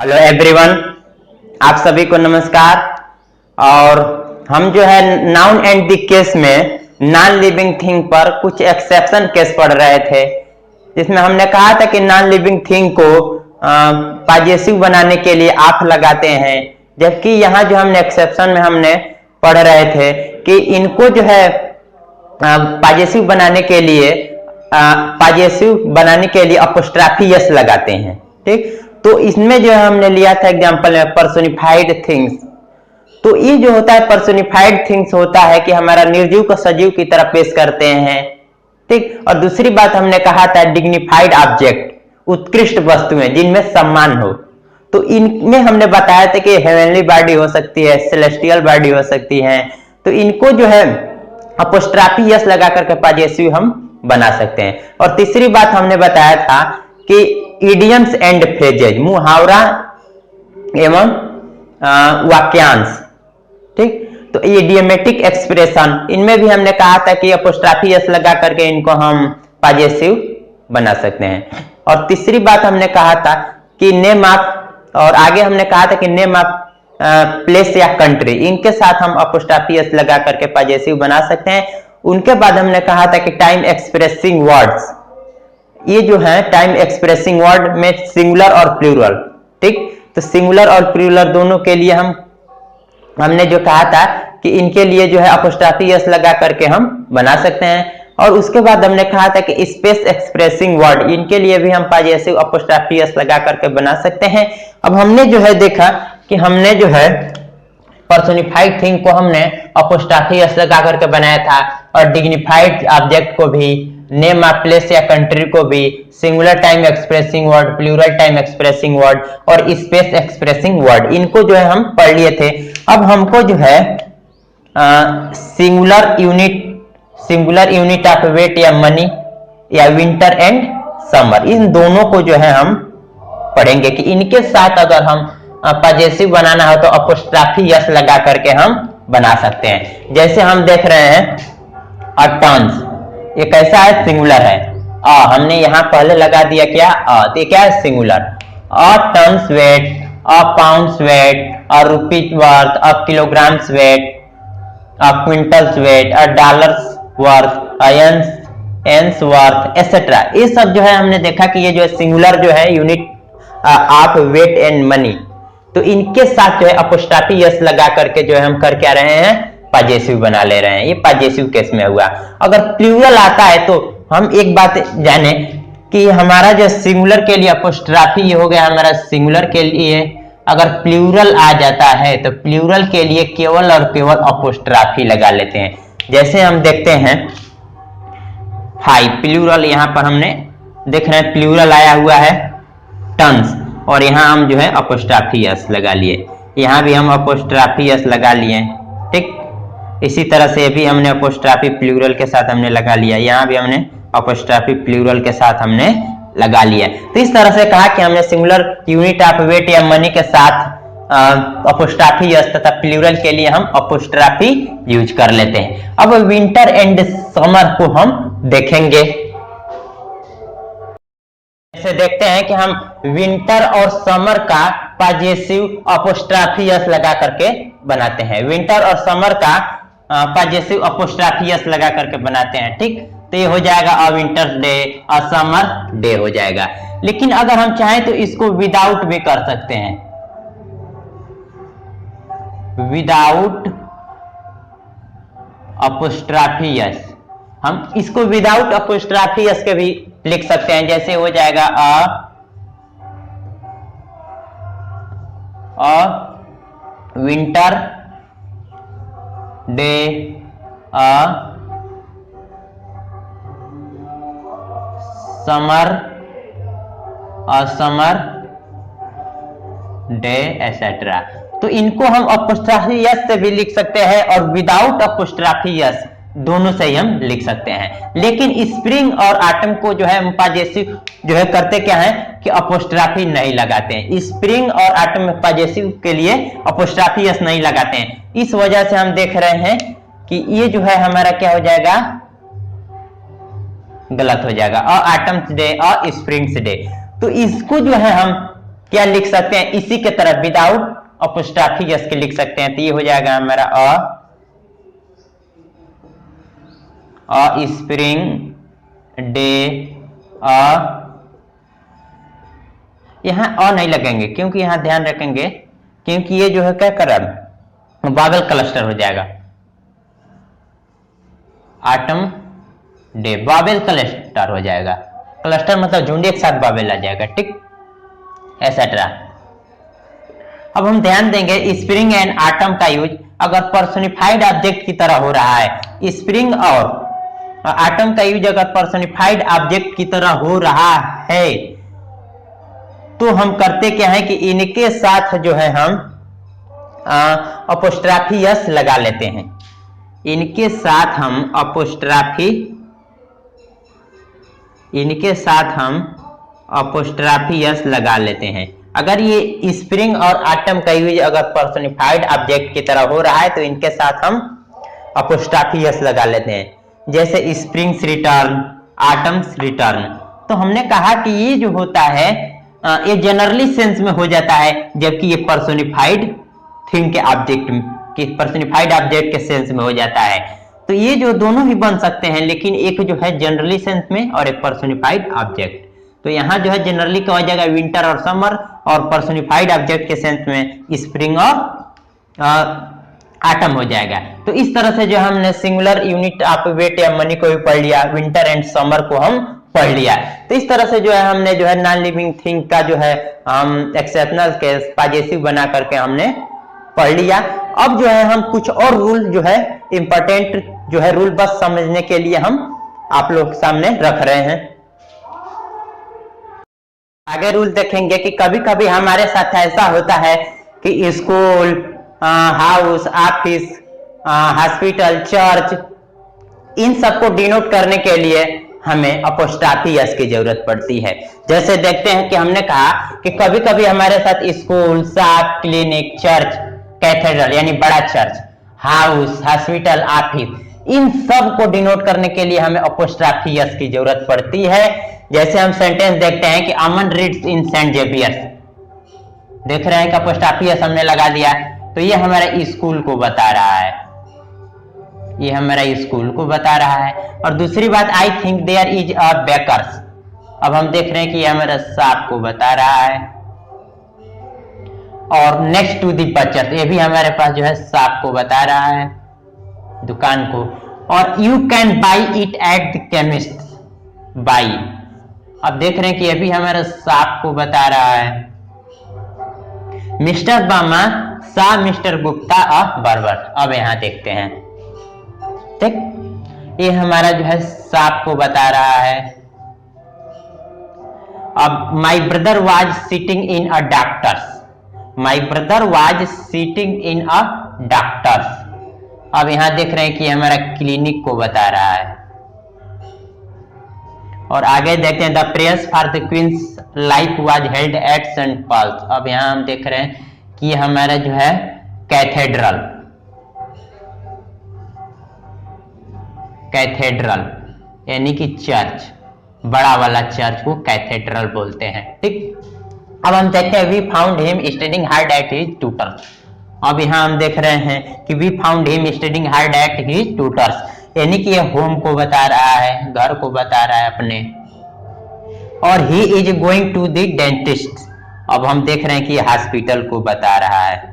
Hello everyone, आप सभी को नमस्कार। और हम जो है नाउन एंड द केस में नॉन लिविंग थिंग पर कुछ एक्सेप्शन केस पढ़ रहे थे, जिसमें हमने कहा था कि नॉन लिविंग थिंग को पॉजेसिव बनाने के लिए आप लगाते हैं, जबकि यहाँ जो हमने एक्सेप्शन में हमने पढ़ रहे थे कि इनको जो है पॉजेसिव बनाने के लिए अपोस्ट्रोफी यस लगाते हैं। ठीक, तो इसमें जो हमने लिया था एग्जांपल में पर्सोनिफाइड थिंग्स। तो ये जो होता है पर्सोनिफाइड थिंग्स होता है कि हमारा निर्जीव को सजीव की तरह पेश करते हैं। ठीक, और दूसरी बात हमने कहा था डिग्निफाइड ऑब्जेक्ट, उत्कृष्ट वस्तुएं जिनमें सम्मान हो। तो इनमें हमने बताया था कि हेवनली बॉडी हो सकती है, सेलेस्टियल बॉडी हो सकती है। तो इनको जो है अपोस्ट्रोफी यस लगा करके पॉजेसिव हम बना सकते हैं। और तीसरी बात हमने बताया था कि इडियम्स एंड फ्रेजेज, मुहावरा एवं वाक्यांश। ठीक, तो इडियमेटिक एक्सप्रेशन, इनमें भी हमने कहा था कि अपोस्ट्रोफी यस लगा करके इनको हम पॉजेसिव बना सकते हैं। और तीसरी बात हमने कहा था कि नेम ऑफ, और आगे हमने कहा था कि नेम ऑफ प्लेस या कंट्री, इनके साथ हम अपोस्ट्रोफी यस लगा करके पॉजेसिव बना सकते हैं। उनके बाद हमने कहा था कि टाइम एक्सप्रेसिंग वर्ड्स, ये जो है टाइम एक्सप्रेसिंग वर्ड में सिंगुलर और प्लूरल। ठीक, तो सिंगुलर और प्लूरल दोनों के लिए हमने जो कहा था कि इनके लिए जो है अपोस्ट्रोफी यस लगा करके हम बना सकते हैं। और उसके बाद हमने कहा था कि स्पेस एक्सप्रेसिंग वर्ड, इनके लिए भी हम पॉजेसिव अपोस्ट्रोफी यस लगा करके बना सकते हैं। अब हमने जो है देखा कि हमने जो है पर्सोनिफाइड थिंग को हमने अपोस्ट्रोफी यस लगा करके बनाया था, और डिग्निफाइड ऑब्जेक्ट को भी, नेम ऑफ प्लेस या कंट्री को भी, singular time expressing word, plural time expressing word और स्पेस एक्सप्रेसिंग वर्ड, इनको जो है हम पढ़ लिए थे। अब हमको जो है सिंगुलर यूनिट ऑफ वेट या मनी या विंटर एंड समर, इन दोनों को जो है हम पढ़ेंगे कि इनके साथ अगर हम पॉजेसिव बनाना हो तो अपोस्ट्रोफी यस लगा करके हम बना सकते हैं। जैसे हम देख रहे हैं टर्न्स, ये कैसा है, सिंगुलर है। हमने यहां पहले लगा दिया क्या, तो ये क्या है, singular. Tons weight, pounds weight, rupees worth, kilograms weight, quintals weight, dollars worth, pence worth etcetera, ये सब जो है हमने देखा कि ये जो सिंगुलर जो है unit of weight and money, तो इनके साथ जो है अपोस्ट्रोफी यस लगा करके जो है हम कर क्या रहे हैं, पॉजेसिव बना ले रहे हैं। ये पॉजेसिव केस में हुआ। अगर प्लूरल आता है तो हम एक बात जाने कि हमारा जो सिंगुलर के लिए अपोस्ट्रोफी हो गया, हमारा सिंगुलर के लिए अगर प्लूरल आ जाता है तो प्लूरल के लिए केवल और केवल अपोस्ट्रोफी लगा लेते हैं। जैसे हम देखते हैं 5 प्लूरल, यहां पर हमने देख रहे हैं प्लूरल आया हुआ है टन्स, और यहां हम जो है अपोस्ट्रोफी यस लगा लिए, यहां भी हम अपोस्ट्रोफी यस लगा लिए। ठीक, इसी तरह से भी हमने अपोस्ट्रोफी प्लूरल के साथ हमने लगा लिया, यहाँ भी हमने अपोस्ट्रोफी प्लूरल के साथ हमने लगा लिया। तो इस तरह से कहा कि हमने सिंगुलर यूनिट ऑफ वेट या मनी के साथ अपोस्ट्रोफी यस तथा प्लूरल के लिए हम अपोस्ट्रोफी यूज कर लेते हैं। अब विंटर एंड समर को हम देखेंगे। जैसे देखते हैं कि हम विंटर और समर का पॉजेसिव अपोस्ट्रोफी यस लगा करके बनाते हैं। विंटर और समर का पॉजेसिव अपोस्ट्रोफी यस लगा करके बनाते हैं। ठीक, तो ये हो जाएगा अ winter day, a summer day हो जाएगा। लेकिन अगर हम चाहें तो इसको विदाउट भी कर सकते हैं, विदाउट अपोस्ट्रोफी यस, हम इसको विदाउट अपोस्ट्रोफी यस के भी लिख सकते हैं। जैसे हो जाएगा अ winter day, summer day etcetera. तो इनको हम अपोस्ट्रोफी यस से भी लिख सकते हैं और विदाउट अपोस्ट्रोफी यस दोनों से ही हम लिख सकते हैं। लेकिन स्प्रिंग और ऑटम को जो है हम पॉजेसिव जो है करते क्या है कि अपोस्ट्रोफी नहीं लगाते हैं। स्प्रिंग और ऑटम में पॉजेसिव के लिए अपोस्ट्रोफी यस नहीं लगाते हैं। इस वजह से हम देख रहे हैं कि ये जो है हमारा क्या हो जाएगा, गलत हो जाएगा। ऑटम्स डे और स्प्रिंग्स डे। तो इसको जो है हम क्या लिख सकते हैं इसी के तरह विदाउट अपोस्ट्रोफी एस के लिख सकते हैं। तो ये हो जाएगा हमारा अ स्प्रिंग डे यहां अ नहीं लगेंगे क्योंकि यहां ध्यान रखेंगे क्योंकि ये जो है क्या कर रहा है बाबल क्लस्टर हो जाएगा। ऑटम डे बाबेल क्लस्टर हो जाएगा। क्लस्टर मतलब झुंड एक साथ बाबेल आ जाएगा, ठीक, एसेट्रा। अब हम ध्यान देंगे स्प्रिंग एंड ऑटम का यूज अगर पर्सोनिफाइड ऑब्जेक्ट की तरह हो रहा है, स्प्रिंग और ऑटम का यूज अगर पर्सोनिफाइड ऑब्जेक्ट की तरह हो रहा है तो हम करते क्या है कि इनके साथ जो है हम अपोस्ट्रोफी एस लगा लेते हैं। इनके साथ हम अपोस्ट्रोफी एस लगा लेते हैं। अगर ये स्प्रिंग और ऑटम का यूज अगर पर्सोनिफाइड ऑब्जेक्ट की तरह हो रहा है तो इनके साथ हम अपोस्ट्रोफी एस लगा लेते हैं। जैसे स्प्रिंग्स रिटर्न, ऑटम्स रिटर्न। तो हमने कहा कि ये जो होता है ये जनरली सेंस में हो जाता है, जबकि ये पर्सोनिफाइड थिंग के ऑब्जेक्ट की पर्सोनिफाइड ऑब्जेक्ट के सेंस में हो जाता है। तो ये जो दोनों ही बन सकते हैं, लेकिन एक जो है जनरली सेंस में और एक पर्सोनिफाइड ऑब्जेक्ट। तो यहाँ जो है जनरली का हो जाएगा विंटर और समर, और पर्सोनिफाइड ऑब्जेक्ट के सेंस में स्प्रिंग और ऑटम हो जाएगा। तो इस तरह से जो हमने सिंगुलर यूनिट ऑफ वेट या मनी को भी पढ़ लिया, विंटर एंड समर को हम पढ़ लिया। तो इस तरह से जो है हमने जो है नॉन लिविंग थिंग का जो है एक्सेप्शनल केस पॉजिटिव बना करके हमने पढ़ लिया। अब जो है हम कुछ और रूल जो है इंपॉर्टेंट जो है रूल बस समझने के लिए हम आप लोग सामने रख रहे हैं। आगे रूल देखेंगे कि कभी कभी हमारे साथ ऐसा होता है कि school, house, office, hospital, church, इन सबको डिनोट करने के लिए हमें अपोस्ट्रोफी एस की जरूरत पड़ती है। जैसे देखते हैं कि हमने कहा कि कभी कभी हमारे साथ school, shop, clinic, church, cathedral यानी बड़ा चर्च, हाउस, हॉस्पिटल, ऑफिस, इन सब को डिनोट करने के लिए हमें अपोस्ट्रोफी एस की जरूरत पड़ती है। जैसे हम सेंटेंस देखते हैं कि अमन रीड्स इन सेंट जेवियर्स, देख रहे हैं कि अपोस्ट्रोफी एस हमने लगा दिया, तो ये हमारा स्कूल को बता रहा है, ये हमारा स्कूल को बता रहा है। और दूसरी बात, I think there is a bakers, अब हम देख रहे हैं कि ये हमारा शॉप को बता रहा है। और नेक्स्ट टू दी बचत, ये भी हमारे पास जो है शॉप को बता रहा है, दुकान को। और you can buy it at the chemist, by, अब देख रहे हैं कि ये भी हमारा शॉप को बता रहा है। मिस्टर बामा सा मिस्टर गुप्ता अ बर्बर, अब यहां देखते हैं, ठीक, ये हमारा जो है शॉप को बता रहा है। अब my brother was sitting in a doctor's, my brother was sitting in a doctor's, अब यहां देख रहे हैं कि हमारा क्लिनिक को बता रहा है। और आगे देखते हैं the prayers for the queen's life was held at Saint Paul's, अब यहां हम देख रहे हैं कि हमारा जो है कैथेड्रल, कैथेड्रल यानी कि चर्च, बड़ा वाला चर्च को कैथेड्रल बोलते हैं, ठीक। अब हम देखते हैं we found him studying hard at his tutor's, अब यहां हम देख रहे हैं कि we found him studying hard at his tutor's, यानी कि ये होम को बता रहा है, घर को बता रहा है अपने। और he is going to the dentist, अब हम देख रहे हैं कि ये हॉस्पिटल को बता रहा है।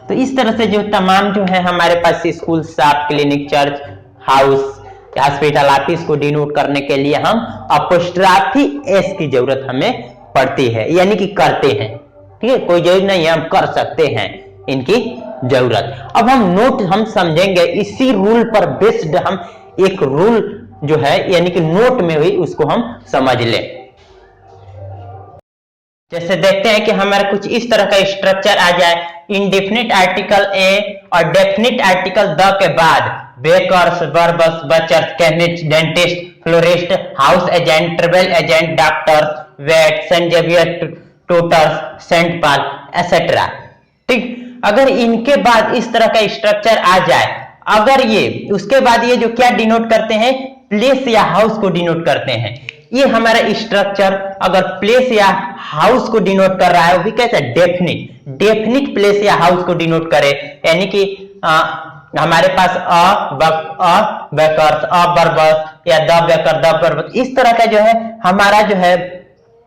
तो इस तरह से जो तमाम जो है हमारे पास school, shop, clinic, church, house, hospital, office को डिनोट करने के लिए हम अपोस्ट्रोफी एस की जरूरत हमें पड़ती है, यानी कि करते हैं, ठीक है, कोई जरूरत नहीं है, हम कर सकते हैं इनकी जरूरत। अब हम नोट हम समझेंगे, इसी रूल पर बेस्ड हम एक रूल जो है यानी कि नोट में हुई उसको हम समझ लें। जैसे देखते हैं कि हमारा कुछ इस तरह का स्ट्रक्चर आ जाए, इंडेफिनिट आर्टिकल ए और डेफिनिट आर्टिकल द के बाद bakers, barbers, butchers, chemist, dentist, florist, house agent, travel agent, doctors, vet, Saint Xavier tutors, Saint Paul etcetera, ठीक। अगर इनके बाद इस तरह का स्ट्रक्चर आ जाए, अगर ये उसके बाद ये जो क्या डिनोट करते हैं, प्लेस या हाउस को डिनोट करते हैं। ये हमारा स्ट्रक्चर अगर प्लेस या हाउस को डिनोट कर रहा है, वो भी कैसा डेफिनिट प्लेस या हाउस को डिनोट करे, यानी कि हमारे पास बेकर्स, बर्बस या द बेकर, द बर्बस, इस तरह का जो है हमारा जो है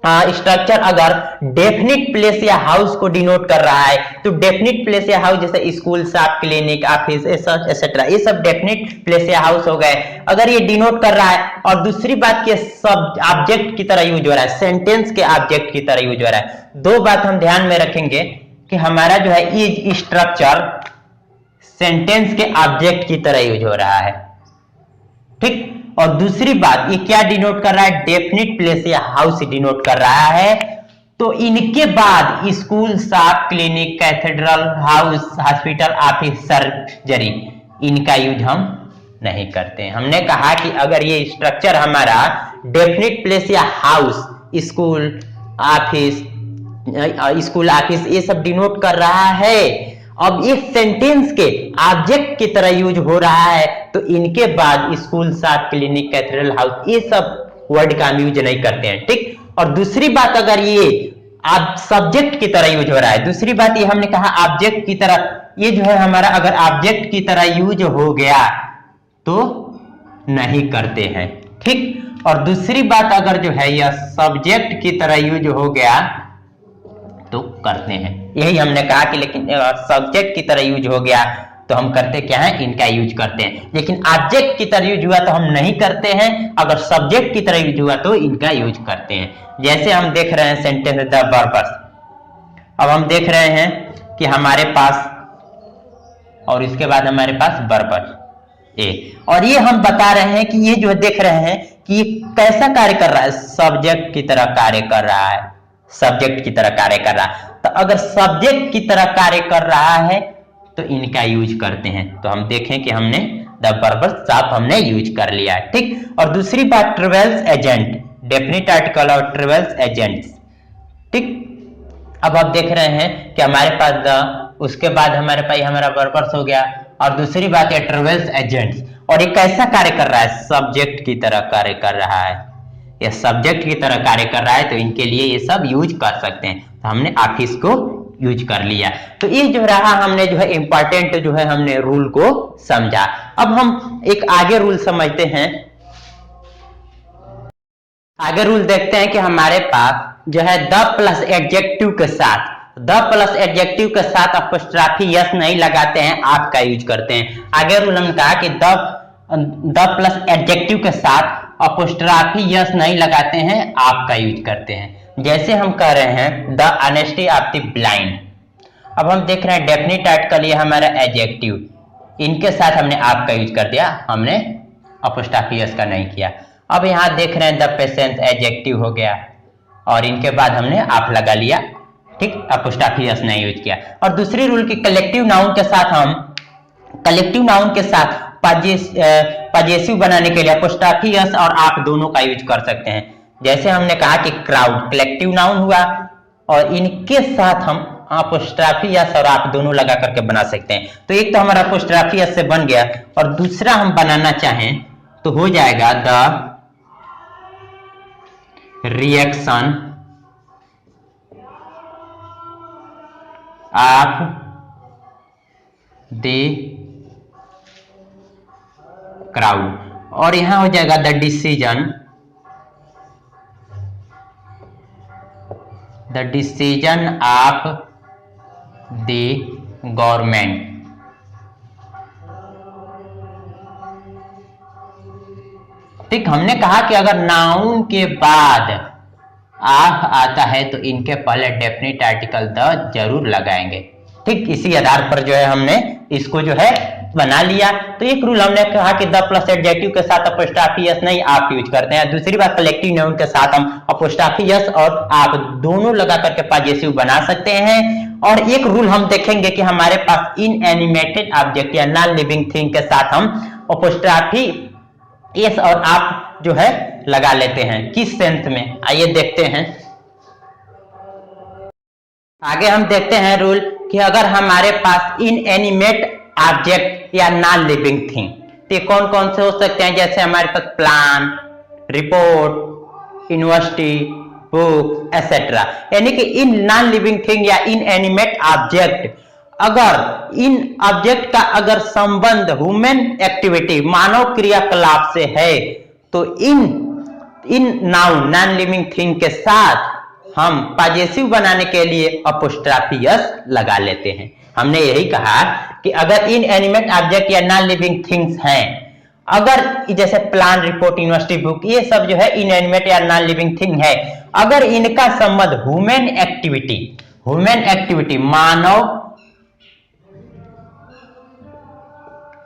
स्ट्रक्चर अगर डेफिनिट प्लेस या हाउस को डिनोट कर रहा है, तो डेफिनिट प्लेस या हाउस जैसे school, shop, clinic, office, etcetera, ये सब डेफिनिट प्लेस या हाउस हो गए। अगर ये डिनोट कर रहा है और दूसरी बात के सब ऑब्जेक्ट की तरह यूज हो रहा है, सेंटेंस के ऑब्जेक्ट की तरह यूज हो रहा है। दो बात हम ध्यान में रखेंगे कि हमारा जो है ये स्ट्रक्चर सेंटेंस के ऑब्जेक्ट की तरह यूज हो रहा है, ठीक। और दूसरी बात, ये क्या डिनोट कर रहा है, डेफिनिट प्लेस या हाउस डिनोट कर रहा है। तो इनके बाद school, shop, clinic, cathedral, house, hospital, office, surgery, इनका यूज हम नहीं करते हैं। हमने कहा कि अगर ये स्ट्रक्चर हमारा डेफिनिट प्लेस या हाउस, स्कूल, ऑफिस ये सब डिनोट कर रहा है, अब इस सेंटेंस के ऑब्जेक्ट की तरह यूज हो रहा है, तो इनके बाद school, shop, clinic, cathedral, house, ये सब वर्ड का हम यूज नहीं करते हैं, ठीक। और दूसरी बात, अगर ये सब्जेक्ट की तरह यूज हो रहा है, दूसरी बात ये हमने कहा ऑब्जेक्ट की तरह, ये जो है हमारा अगर ऑब्जेक्ट की तरह यूज हो गया तो नहीं करते हैं, ठीक। और दूसरी बात, अगर जो है यह सब्जेक्ट की तरह यूज हो गया तो करते हैं। यही हमने कहा कि लेकिन सब्जेक्ट की तरह यूज हो गया तो हम करते क्या है, इनका यूज करते हैं। लेकिन ऑब्जेक्ट की तरह यूज हुआ तो हम नहीं करते हैं, अगर सब्जेक्ट की तरह यूज हुआ तो इनका यूज करते हैं। जैसे हम देख रहे हैं सेंटेंस द बर्बस, अब हम देख रहे हैं कि हमारे पास और इसके बाद हमारे पास बर्बस ए, और ये हम बता रहे हैं कि ये जो देख रहे हैं कि ये कैसा कार्य कर रहा है, सब्जेक्ट की तरह कार्य कर रहा है, सब्जेक्ट की तरह कार्य कर रहा है। तो अगर सब्जेक्ट की तरह कार्य कर रहा है तो इनका यूज करते हैं। तो हम देखें कि हमने द बर्बस शॉप हमने यूज कर लिया, ठीक। और दूसरी बात, ट्रेवल्स एजेंट, डेफिनिट आर्टिकल और ट्रेवल्स एजेंट्स, ठीक। अब आप देख रहे हैं कि हमारे पास द, उसके बाद हमारे पास हमारा बर्बस हो गया, और दूसरी बात है ट्रेवल्स एजेंट्स, और ये कैसा कार्य कर रहा है, सब्जेक्ट की तरह कार्य कर रहा है, या सब्जेक्ट की तरह कार्य कर रहा है, तो इनके लिए ये सब यूज कर सकते हैं। तो हमने ऑफिस को यूज कर लिया। तो ये जो रहा, हमने जो है इंपॉर्टेंट जो है हमने रूल को समझा। अब हम एक आगे रूल समझते हैं। आगे रूल देखते हैं कि हमारे पास जो है द प्लस एडजेक्टिव के साथ, द प्लस एडजेक्टिव के साथ अपोस्ट्रोफी यस नहीं लगाते हैं, आप का यूज करते हैं। आगे रूल हमने कहा कि द प्लस एडजेक्टिव के साथ अपोस्ट्रोफी यस नहीं लगाते हैं, आप का यूज करते हैं। जैसे हम कह रहे हैं the honesty of the blind, अब हम देख रहे हैं डेफिनिट आर्टिकल, ये हमारा एडजेक्टिव, इनके साथ हमने आप का यूज कर दिया, हमने अपोस्ट्रोफी यस का नहीं किया। अब यहाँ देख रहे हैं द पेशेंट एडजेक्टिव हो गया, और इनके बाद हमने आप लगा लिया, ठीक, अपोस्ट्रोफी यस नहीं यूज किया। और दूसरी रूल की कलेक्टिव नाउन के साथ हम कलेक्टिव नाउन के साथ पजेसिव बनाने के लिए अपोस्ट्रोफी यस और आप दोनों का यूज कर सकते हैं। जैसे हमने कहा कि क्राउड कलेक्टिव नाउन हुआ, और इनके साथ हम अपोस्ट्रोफी यस और आप दोनों लगा करके बना सकते हैं। तो एक तो हमारा अपोस्ट्रोफी यस से बन गया, और दूसरा हम बनाना चाहें तो हो जाएगा the reaction of the crowd, और यहां हो जाएगा the decision of the government. ठीक, हमने कहा कि अगर नाउन के बाद आप आता है तो इनके पहले डेफिनिट आर्टिकल द जरूर लगाएंगे, ठीक। इसी आधार पर जो है हमने इसको जो है बना लिया। तो एक रूल हमने कहा कि द प्लस एडजेक्टिव के साथ अपोस्ट्रोफी यस नहीं आप यूज करते हैं। दूसरी बात, कलेक्टिव नाउन के साथ हम अपोस्ट्रोफी यस और आप दोनों लगा करके पजेसिव बना सकते हैं। और एक रूल हम देखेंगे कि हमारे पास इनएनिमेटेड ऑब्जेक्ट या नॉन लिविंग थिंग के साथ हम अपोस्ट्रोफी यस और आप जो है लगा लेते हैं। किस सेंस में, आइए देखते हैं। आगे हम देखते हैं रूल कि अगर हमारे पास इनएनिमेट ऑब्जेक्ट या नॉन लिविंग थिंग, तो कौन कौन से हो सकते हैं, जैसे हमारे पास plan, report, university, book etcetera. यानी कि इन नॉन लिविंग थिंग या इन एनिमेट ऑब्जेक्ट, अगर इन ऑब्जेक्ट का अगर संबंध ह्यूमन एक्टिविटी मानव क्रियाकलाप से है तो इन नाउन नॉन लिविंग थिंग के साथ हम पॉजेसिव बनाने के लिए अपोस्ट्रोफी एस लगा लेते हैं। हमने यही कहा कि अगर इन एनिमेट ऑब्जेक्ट या नॉन लिविंग थिंग्स हैं, अगर जैसे प्लान, रिपोर्ट, यूनिवर्सिटी, बुक, ये सब जो है इन एनिमेट या नॉन लिविंग थिंग है, अगर इनका संबंध ह्यूमन एक्टिविटी मानव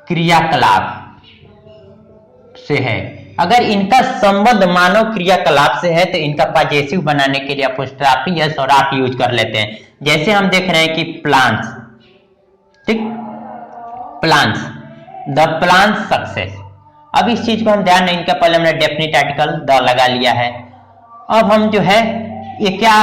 क्रियाकलाप से है, अगर इनका संबंध मानव क्रियाकलाप से है तो इनका पॉजेसिव बनाने के लिए अपोस्ट्रोफी एस और आप यूज कर लेते हैं। जैसे हम देख रहे हैं कि प्लांट्स, ठीक, प्लांट्स, द प्लांट सक्सेस। अब इस चीज को हम ध्यान नहीं, इनका पहले हमने डेफिनेट आर्टिकल द लगा लिया है। अब हम जो है ये क्या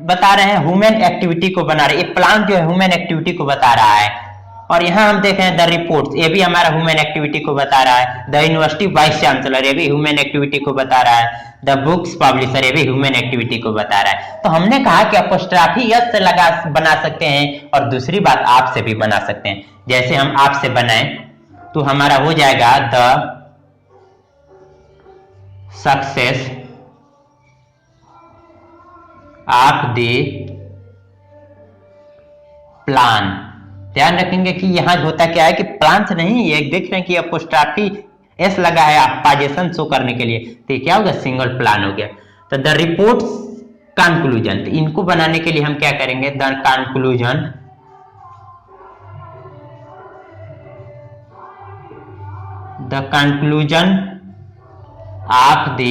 बता रहे हैं, ह्यूमन एक्टिविटी को बना रहे हैं। ये प्लांट जो है ह्यूमन एक्टिविटी को बता रहा है। और यहाँ हम देख रहे हैं द रिपोर्ट्स, ये भी हमारा ह्यूमन एक्टिविटी को बता रहा है। द यूनिवर्सिटी वाइस चांसलर, ये भी ह्यूमन एक्टिविटी को बता रहा है। द बुक्स पब्लिशर, ये भी ह्यूमन एक्टिविटी को बता रहा है। तो हमने कहा कि अपोस्ट्रोफी एस से लगा बना सकते हैं और दूसरी बात आप से भी बना सकते हैं। जैसे हम आप से बनाए तो हमारा हो जाएगा the success of the plan. ध्यान रखेंगे कि यहां होता क्या है कि प्लान से नहीं, ये देख रहे हैं कि अपोस्ट्रोफी एस लगा है पॉजेशन शो करने के लिए, तो ये क्या होगा, सिंगल प्लान हो गया। तो द रिपोर्ट कंक्लूजन, तो इनको बनाने के लिए हम क्या करेंगे, the conclusion of the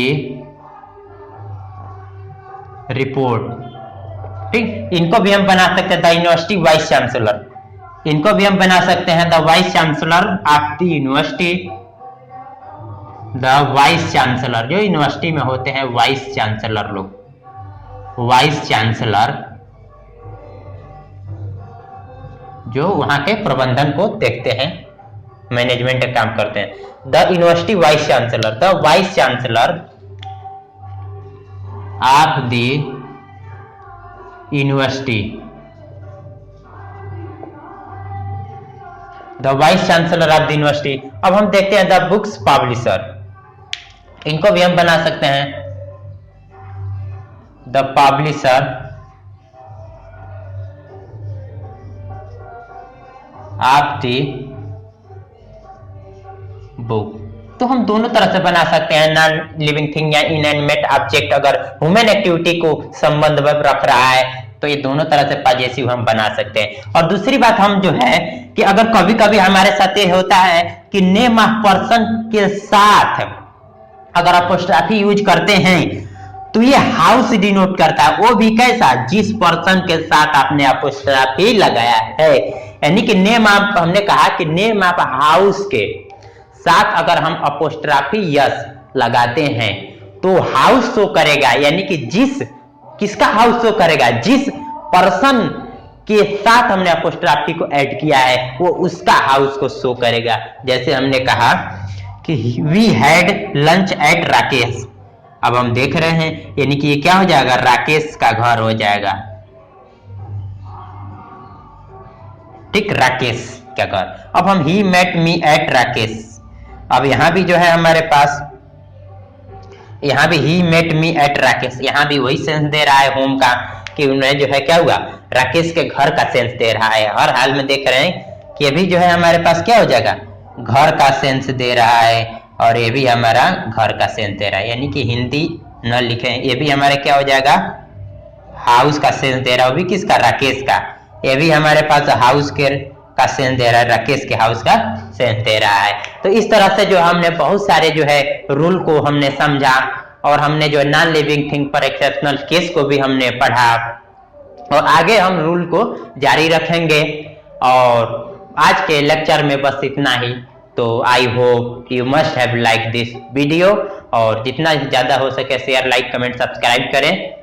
report, ठीक। इनको भी हम बना सकते हैं द यूनिवर्सिटी वाइस चांसलर, इनको भी हम बना सकते हैं the vice chancellor of the university, the vice chancellor, जो यूनिवर्सिटी में होते हैं वाइस चांसलर लोग, वाइस चांसलर जो वहां के प्रबंधन को देखते हैं, मैनेजमेंट का काम करते हैं। The university vice chancellor, the vice chancellor of the university, the vice chancellor of the university. अब हम देखते हैं द बुक्स पब्लिशर, इनको भी हम बना सकते हैं the publisher of the book. तो हम दोनों तरह से बना सकते हैं, नॉन लिविंग थिंग या इनएनिमेट ऑब्जेक्ट अगर ह्यूमन एक्टिविटी को संबंध में रख रहा है तो ये दोनों तरह से पॉजेसिव हम बना सकते हैं। और दूसरी बात हम जो है कि अगर कभी कभी हमारे साथ ये होता है कि नेम ऑफ पर्सन के साथ अगर अपोस्ट्रोफी यूज करते हैं तो ये हाउस डिनोट करता है, वो भी कैसा, जिस पर्सन के साथ आपने अपोस्ट्रोफी लगाया है। यानी कि नेम ऑफ, हमने कहा कि नेम ऑफ हाउस के साथ अगर हम अपोस्ट्रोफी यस लगाते हैं तो हाउस शो करेगा, यानी कि किसका हाउस शो करेगा, जिस पर्सन के साथ हमने अपोस्ट्रोफी को ऐड किया है वो उसका हाउस को शो करेगा। जैसे हमने कहा कि we had lunch at Rakesh, अब हम देख रहे हैं यानी कि ये क्या हो जाएगा, राकेश का घर हो जाएगा, ठीक, राकेश का घर। अब हम he met me at Rakesh, अब यहां भी जो है हमारे पास, यहां भी he met me at Rakesh, यहां भी वही सेंस दे रहा है होम का कि उन्हें जो है क्या हुआ, राकेश के घर का सेंस दे रहा है। हर हाल में देख रहे हैं कि अभी जो है हमारे पास क्या हो जाएगा, घर का सेंस दे रहा है और ये भी हमारा घर का सेंस दे रहा है। यानी कि हिंदी न लिखे, ये भी हमारे क्या हो जाएगा, हाउस का सेंस दे रहा है, वो भी किसका, राकेश का। ये भी हमारे पास हाउस का सेंस दे रहा है, राकेश के हाउस का सेंस दे रहा है। तो इस तरह से जो हमने बहुत सारे जो है रूल को हमने समझा और हमने जो नॉन लिविंग थिंग पर एक्सेप्शनल केस को भी हमने पढ़ा और आगे हम रूल को जारी रखेंगे। और आज के लेक्चर में बस इतना ही। तो I hope you must have like this video और जितना ज्यादा हो सके शेयर, लाइक, कमेंट, सब्सक्राइब करें।